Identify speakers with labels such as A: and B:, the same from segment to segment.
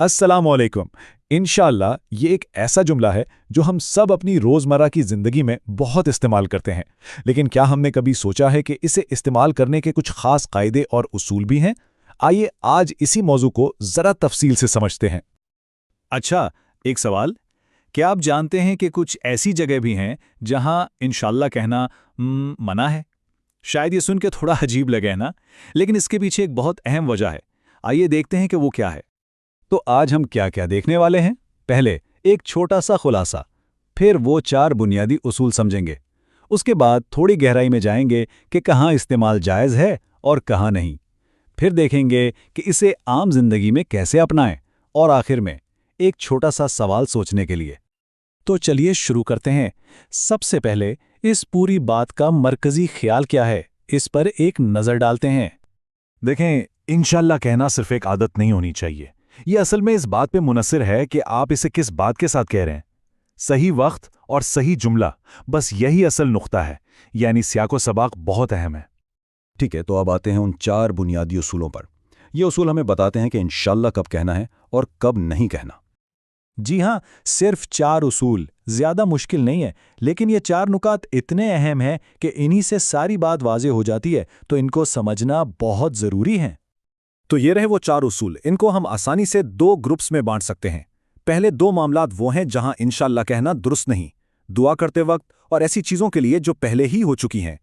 A: अस्सलाम वालेकुम। इंशाअल्लाह ये एक ऐसा जुमला है जो हम सब अपनी रोज़मर्रा की ज़िंदगी में बहुत इस्तेमाल करते हैं, लेकिन क्या हमने कभी सोचा है कि इसे इस्तेमाल करने के कुछ ख़ास कायदे और उसूल भी हैं? आइए आज इसी मौजू को ज़रा तफसील से समझते हैं।
B: अच्छा, एक सवाल। क्या आप जानते हैं कि कुछ ऐसी जगह भी हैं जहां इंशाल्लाह कहना मना है? शायद ये सुन के थोड़ा अजीब लगे है ना, लेकिन इसके पीछे एक बहुत अहम वजह है। आइए देखते हैं कि वो क्या है।
A: तो आज हम क्या क्या देखने वाले हैं? पहले एक छोटा सा खुलासा, फिर वो 4 बुनियादी उसूल समझेंगे। उसके बाद थोड़ी गहराई में जाएंगे कि कहाँ इस्तेमाल जायज़ है और कहाँ नहीं। फिर देखेंगे कि इसे आम जिंदगी में कैसे अपनाएं, और आखिर में एक छोटा सा सवाल सोचने के लिए। तो चलिए शुरू करते हैं। सबसे पहले इस पूरी बात का मरकजी ख्याल क्या है, इस पर एक नज़र डालते हैं।
B: देखें, इंशाल्लाह कहना सिर्फ एक आदत नहीं होनी चाहिए। ये असल में इस बात पे मुनसिर है कि आप इसे किस बात के साथ कह रहे हैं। सही वक्त और सही जुमला, बस यही असल नुक्ता है, यानी सियाको सबाक बहुत अहम है।
C: ठीक है, तो अब आते हैं उन 4 बुनियादी उसूलों पर। ये उसूल हमें बताते हैं कि इंशाल्लाह कब कहना है और कब नहीं कहना।
A: जी हाँ, सिर्फ 4 उसूल, ज़्यादा मुश्किल नहीं है, लेकिन ये 4 नुकात इतने अहम हैं कि इन्हीं से सारी बात वाज़ेह हो जाती है, तो इनको समझना बहुत ज़रूरी है।
B: तो ये रहे वो 4 उसूल। इनको हम आसानी से 2 ग्रुप्स में बांट सकते हैं। पहले 2 मामलात वो हैं जहां इंशाल्लाह कहना दुरुस्त नहीं, दुआ करते वक्त और ऐसी चीज़ों के लिए जो पहले ही हो चुकी हैं।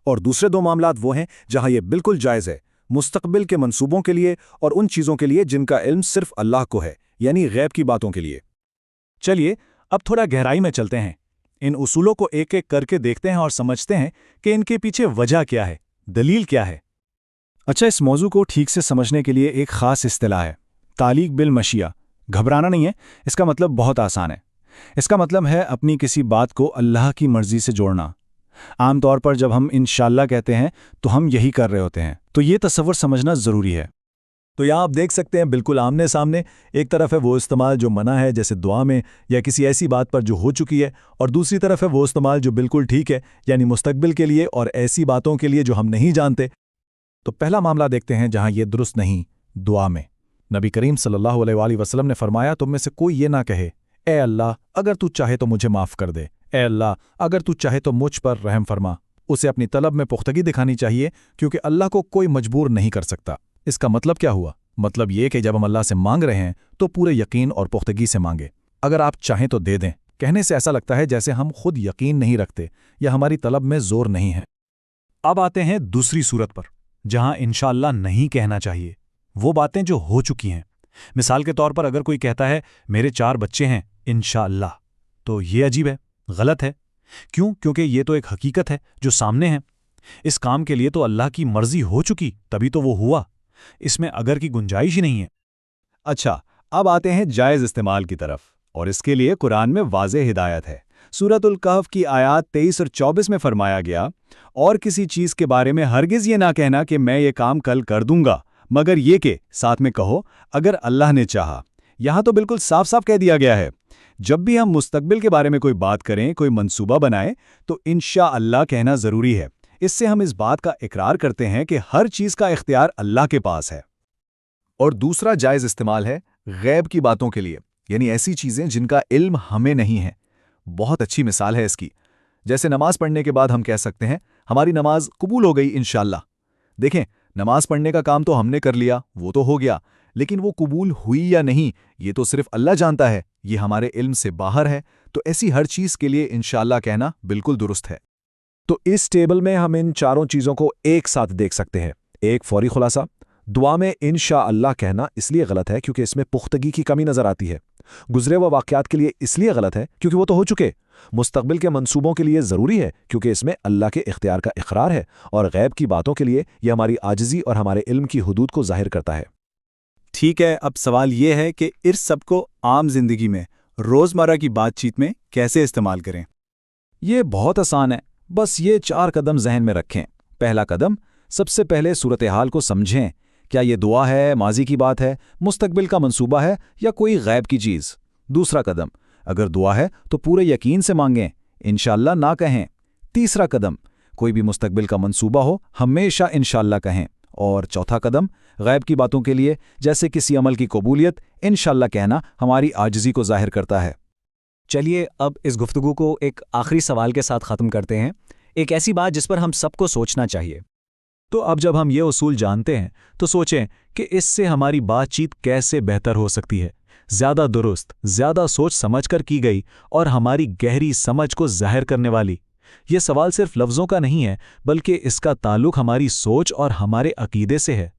B: और दूसरे 2 मामलात वो हैं जहां ये बिल्कुल जायज़ है, मुस्तकबिल के मंसूबों के लिए और उन चीज़ों के लिए जिनका इल्म सिर्फ अल्लाह को है, यानी गैब की बातों के लिए।
A: चलिए अब थोड़ा गहराई में चलते हैं। इन उसूलों को एक एक करके देखते हैं और समझते हैं कि इनके पीछे वजह क्या है, दलील क्या है। अच्छा, इस मौजू को ठीक से समझने के लिए एक ख़ास इस्तिलाह है, तालीक बिल मशिया। घबराना नहीं है, इसका मतलब बहुत आसान है। इसका मतलब है अपनी किसी बात को अल्लाह की मर्ज़ी से जोड़ना। आमतौर पर जब हम इंशाल्लाह कहते हैं तो हम यही कर रहे होते हैं, तो ये तसव्वुर समझना ज़रूरी है। तो यहाँ आप देख सकते हैं बिल्कुल आमने सामने, एक तरफ है वो इस्तेमाल जो मना है, जैसे दुआ में या किसी ऐसी बात पर जो हो चुकी है, और दूसरी तरफ है वो इस्तेमाल जो बिल्कुल ठीक है, यानी मुस्तकबिल के लिए और ऐसी बातों के लिए जो हम नहीं जानते। तो पहला मामला देखते हैं जहां ये दुरुस्त नहीं, दुआ में। नबी करीम सल्लल्लाहु अलैहि वसल्लम ने फरमाया, तुम में से कोई ये ना कहे, ए अल्लाह अगर तू चाहे तो मुझे माफ़ कर दे, ए अल्लाह अगर तू चाहे तो मुझ पर रहम फरमा। उसे अपनी तलब में पुख्तगी दिखानी चाहिए, क्योंकि अल्लाह को कोई मजबूर नहीं कर सकता। इसका मतलब क्या हुआ? मतलब ये कि जब हम अल्लाह से मांग रहे हैं तो पूरे यकीन और पुख्तगी से मांगे। अगर आप चाहें तो दे दें। कहने से ऐसा लगता है जैसे हम खुद यकीन नहीं रखते या हमारी तलब में जोर नहीं है। अब आते हैं दूसरी सूरत पर, जहां इंशाअल्लाह नहीं कहना चाहिए, वो बातें जो हो चुकी हैं। मिसाल के तौर पर अगर कोई कहता है मेरे 4 बच्चे हैं इंशाअल्लाह, तो ये अजीब है, गलत है। क्यों? क्योंकि ये तो एक हकीकत है जो सामने है। इस काम के लिए तो अल्लाह की मर्जी हो चुकी, तभी तो वो हुआ। इसमें अगर की गुंजाइश ही नहीं है।
B: अच्छा, अब आते हैं जायज़ इस्तेमाल की तरफ, और इसके लिए कुरान में वाज़ेह हिदायत है। सूरतुल कहफ की आयात 23 और 24 में फरमाया गया, और किसी चीज़ के बारे में हरगिज़ ये ना कहना कि मैं ये काम कल कर दूंगा, मगर ये के साथ में कहो अगर अल्लाह ने चाहा। यहाँ तो बिल्कुल साफ साफ कह दिया गया है। जब भी हम मुस्तकबिल के बारे में कोई बात करें, कोई मंसूबा बनाएं, तो इंशाअल्लाह कहना ज़रूरी है। इससे हम इस बात का इकरार करते हैं कि हर चीज़ का इख्तियार अल्लाह के पास है। और दूसरा जायज़ इस्तेमाल है गैब की बातों के लिए, यानी ऐसी चीज़ें जिनका इल्म हमें नहीं है। बहुत अच्छी मिसाल है इसकी। जैसे नमाज पढ़ने के बाद हम कह सकते हैं हमारी नमाज कबूल हो गई इंशाअल्लाह। देखें, नमाज पढ़ने का काम तो हमने कर लिया, वो तो हो गया, लेकिन वो कबूल हुई या नहीं ये तो सिर्फ अल्लाह जानता है, ये हमारे इल्म से बाहर है। तो ऐसी हर चीज़ के लिए इंशाअल्लाह कहना बिल्कुल दुरुस्त है।
A: तो इस टेबल में हम इन चारों चीज़ों को एक साथ देख सकते हैं। एक फौरी खुलासा, दुआ में इंशाअल्लाह कहना इसलिए गलत है क्योंकि इसमें पुख्तगी की कमी नज़र आती है। गुजरे हुए वाक़यात के लिए इसलिए गलत है क्योंकि वो तो हो चुके। मुस्तकबिल के मंसूबों के लिए ज़रूरी है क्योंकि इसमें अल्लाह के इख्तियार का इकरार है, और गैब की बातों के लिए यह हमारी आजिज़ी और हमारे इल्म की हुदूद को ज़ाहिर करता है।
B: ठीक है, अब सवाल ये है कि इस सब को आम जिंदगी में, रोज़मर्रा की बातचीत में कैसे इस्तेमाल करें।
A: ये बहुत आसान है, बस ये 4 कदम जहन में रखें। पहला कदम, सबसे पहले सूरत हाल को समझें। क्या ये दुआ है, माजी की बात है, मुस्तकबिल का मंसूबा है या कोई गैब की चीज़। दूसरा कदम, अगर दुआ है तो पूरे यकीन से मांगें, इंशाअल्लाह ना कहें। तीसरा कदम, कोई भी मुस्तकबिल का मंसूबा हो हमेशा इंशाअल्लाह कहें। और चौथा कदम,
B: غیب کی باتوں کے لیے جیسے کسی عمل کی قبولیت انشاءاللہ کہنا ہماری عاجزی کو ظاہر کرتا ہے۔
D: چلیے اب اس گفتگو کو ایک آخری سوال کے ساتھ ختم کرتے ہیں، ایک ایسی بات جس پر ہم سب کو سوچنا چاہیے۔
A: تو اب جب ہم یہ اصول جانتے ہیں تو سوچیں کہ اس سے ہماری بات چیت کیسے بہتر ہو سکتی ہے، زیادہ درست، زیادہ سوچ سمجھ کر کی گئی اور ہماری گہری سمجھ کو ظاہر کرنے والی۔ یہ سوال صرف لفظوں کا نہیں ہے بلکہ اس کا تعلق ہماری سوچ اور ہمارے عقیدے سے ہے۔